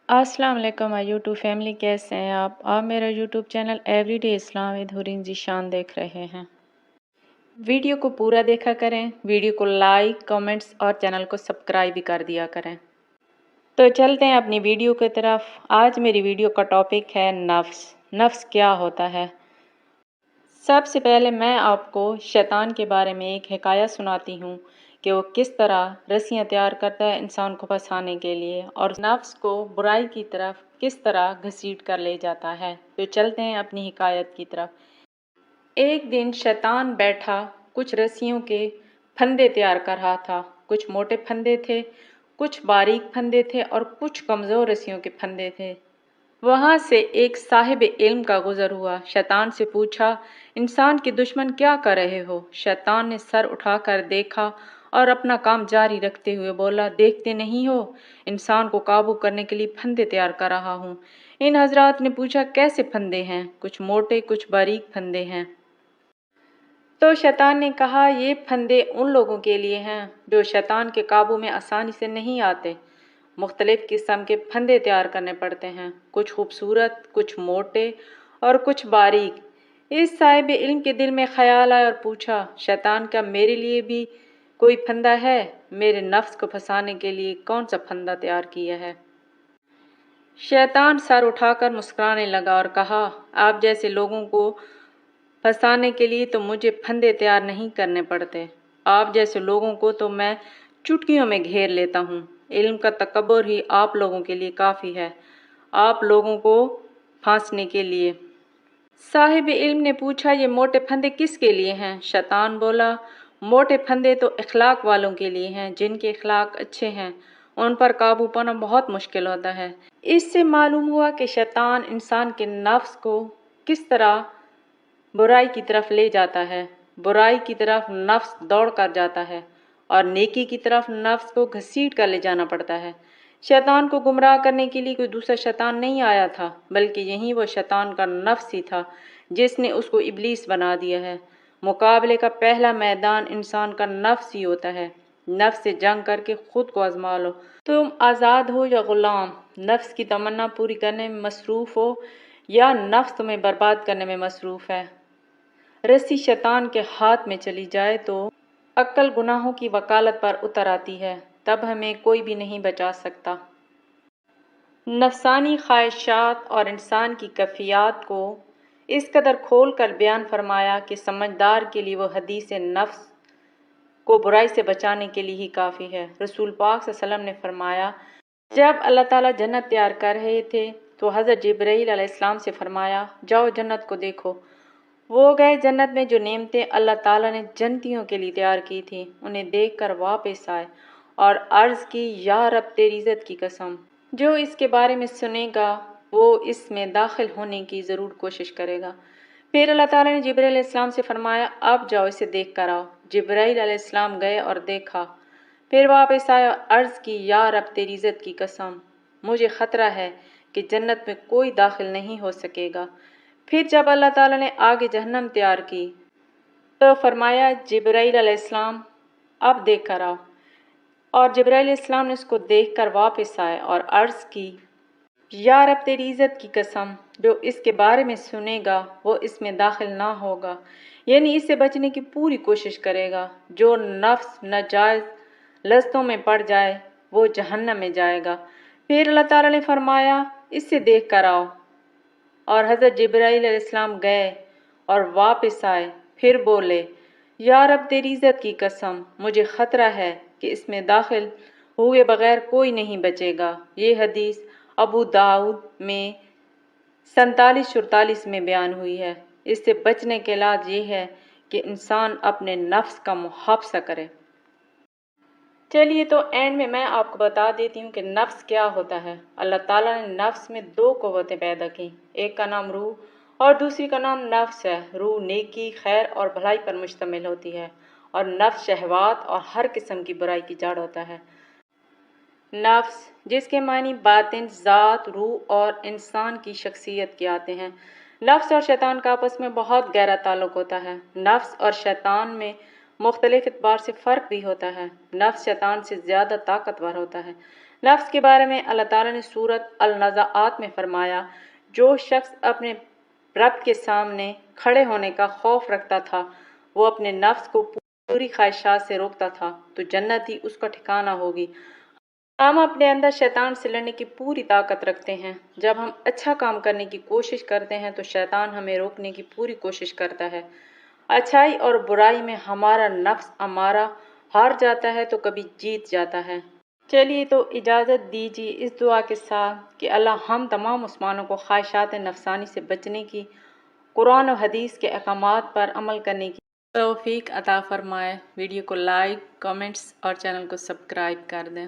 अस्सलाम वालेकुम my YouTube family, कैसे हैं आप मेरा YouTube channel everyday Islam with Hureen Zeeshan देख रहे हैं। वीडियो को पूरा देखा करें, वीडियो को लाइक कमेंट्स और चैनल को सब्सक्राइब भी कर दिया करें। तो चलते हैं अपनी वीडियो की तरफ। आज मेरी वीडियो का टॉपिक है नफ्स। नफ्स क्या होता है? सबसे पहले मैं आपको शैतान के बारे में एक हिकाया सुनाती हूँ कि वो किस तरह रस्सियाँ तैयार करता है इंसान को फंसाने के लिए और नफ्स को बुराई की तरफ किस तरह घसीट कर ले जाता है। तो चलते हैं अपनी हिकायत की तरफ। एक दिन शैतान बैठा कुछ रस्सियों के फंदे तैयार कर रहा था। कुछ मोटे फंदे थे, कुछ बारीक फंदे थे और कुछ कमज़ोर रस्सियों के फंदे थे। वहां से एक साहिब इल्म का गुजर हुआ। शैतान से पूछा, इंसान के दुश्मन क्या कर रहे हो? शैतान ने सर उठाकर देखा और अपना काम जारी रखते हुए बोला, देखते नहीं हो, इंसान को काबू करने के लिए फंदे तैयार कर रहा हूँ। इन हजरात ने पूछा, कैसे फंदे हैं? कुछ मोटे कुछ बारीक फंदे हैं। तो शैतान ने कहा, ये फंदे उन लोगों के लिए हैं जो शैतान के काबू में आसानी से नहीं आते। मुख्तलिफ किस्म के फंदे तैयार करने पड़ते हैं, कुछ खूबसूरत, कुछ मोटे और कुछ बारीक। इस साहिब इल्म के दिल में ख्याल आया और पूछा, शैतान क्या मेरे लिए भी कोई फंदा है? मेरे नफ्स को फंसाने के लिए कौन सा फंदा तैयार किया है? शैतान सर उठाकर मुस्कुराने लगा और कहा, आप जैसे लोगों को फंसाने के लिए तो मुझे फंदे तैयार नहीं करने पड़ते। आप जैसे लोगों को तो मैं चुटकियों में घेर लेता हूँ। इल्म का तकब्बुर ही आप लोगों के लिए काफ़ी है, आप लोगों को फांसने के लिए। साहिब इल्म ने पूछा, ये मोटे फंदे किसके लिए हैं? शैतान बोला, मोटे फंदे तो इखलाक वालों के लिए हैं। जिनके इखलाक अच्छे हैं उन पर काबू पाना बहुत मुश्किल होता है। इससे मालूम हुआ कि शैतान इंसान के नफ्स को किस तरह बुराई की तरफ ले जाता है। बुराई की तरफ नफ्स दौड़ कर जाता है और नेकी की तरफ नफ्स को घसीट कर ले जाना पड़ता है। शैतान को गुमराह करने के लिए कोई दूसरा शैतान नहीं आया था, बल्कि यही वो शैतान का नफ्स ही था जिसने उसको इब्लीस बना दिया है। मुकाबले का पहला मैदान इंसान का नफ्स ही होता है। नफ्स से जंग करके खुद को आजमा लो। तुम आज़ाद हो या गुलाम, नफ्स की तमन्ना पूरी करने में मसरूफ़ हो या नफ्स तुम्हें बर्बाद करने में मसरूफ़ है। रस्सी शैतान के हाथ में चली जाए तो अक्ल गुनाहों की वकालत पर उतर आती है, तब हमें कोई भी नहीं बचा सकता। नफसानी ख्वाहिशात और इंसान की कैफियत को इस कदर खोल कर बयान फरमाया कि समझदार के लिए वो हदीस नफ्स को बुराई से बचाने के लिए ही काफ़ी है। रसूल पाक सल्लल्लाहु अलैहि वसल्लम ने फरमाया, जब अल्लाह ताला जन्नत तैयार कर रहे थे तो हज़रत जिब्राईल अलैहिस्सलाम से फरमाया, जाओ जन्नत को देखो। वो गए। जन्नत में जो नेमतें अल्लाह ताला ने जन्नतियों के लिए तैयार की थी उन्हें देखकर वापस आए और अर्ज़ की, या रब तेरी इज़्ज़त की कसम, जो इसके बारे में सुनेगा वो इसमें दाखिल होने की ज़रूर कोशिश करेगा। फिर अल्लाह ताला ने जिब्राईल अलैहिस्सलाम से फरमाया, अब जाओ इसे देख कर आओ। जिब्राईल अलैहिस्सलाम गए और देखा, फिर वापस आया और अर्ज़ की, या रब तेरी इज़्ज़त की कसम, मुझे ख़तरा है कि जन्नत में कोई दाखिल नहीं हो सकेगा। फिर जब अल्लाह ताला ने आगे जहन्नम तैयार की तो फरमाया, जिब्राईल अलैहिस्सलाम अब देख कर आओ। और जिब्राईल अलैहिस्सलाम ने उसको देख कर वापस आए और अर्ज़ की, या रब तेरी इज़्ज़त की कसम, जो इसके बारे में सुनेगा वो इसमें दाखिल ना होगा, यानी इससे बचने की पूरी कोशिश करेगा। जो नफ्स नाजायज़ लज़्ज़तों में पड़ जाए वो जहन्नम में जाएगा। फिर अल्लाह ताला ने फरमाया, इससे देख कर आओ। और हज़रत जिब्राईल अलैहिस्सलाम गए और वापस आए। फिर बोले, या रब तेरी इज़्ज़त की कसम, मुझे ख़तरा है कि इसमें दाखिल हुए बग़ैर कोई नहीं बचेगा। ये हदीस अबू दाऊद में 47-44 में बयान हुई है। इससे बचने के इलाज ये है कि इंसान अपने नफ्स का मुहाफ़ज़ा करे। चलिए, तो एंड में मैं आपको बता देती हूँ कि नफ्स क्या होता है। अल्लाह ताला ने नफ्स में दो क़ुव्वतें पैदा की, एक का नाम रूह और दूसरी का नाम नफ्स है। रूह नेकी, खैर और भलाई पर मुश्तमिल होती है और नफ्स शहवात और हर किस्म की बुराई की जड़ होता है। नफ्स जिसके मानी बातिन, ज़ात, रूह और इंसान की शख्सियत के आते हैं। नफ्स और शैतान का आपस में बहुत गहरा ताल्लुक़ होता है। नफ्स और शैतान में मुख्तलिफ एतबार से फ़र्क भी होता है। नफ्स शैतान से ज़्यादा ताकतवर होता है। نفس کے بارے میں اللہ تعالیٰ نے سورت النزعات میں فرمایا، جو شخص اپنے رب کے سامنے کھڑے ہونے کا خوف رکھتا تھا، وہ اپنے نفس کو پوری خواہشات سے روکتا تھا، تو جنت ہی اس کا ٹھکانہ ہوگی۔ ہم اپنے اندر شیطان سے لڑنے کی پوری طاقت رکھتے ہیں۔ جب ہم اچھا کام کرنے کی کوشش کرتے ہیں تو شیطان ہمیں روکنے کی پوری کوشش کرتا ہے۔ اچھائی اور برائی میں ہمارا نفس امارہ ہار جاتا ہے تو کبھی جیت جاتا ہے۔ چلیے تو اجازت دیجیے اس دعا کے ساتھ کہ اللہ ہم تمام مسلمانوں کو خواہشات نفسانی سے بچنے کی، قرآن و حدیث کے احکامات پر عمل کرنے کی توفیق عطا فرمائے۔ ویڈیو کو لائک، کمنٹس اور چینل کو سبسکرائب کر دیں۔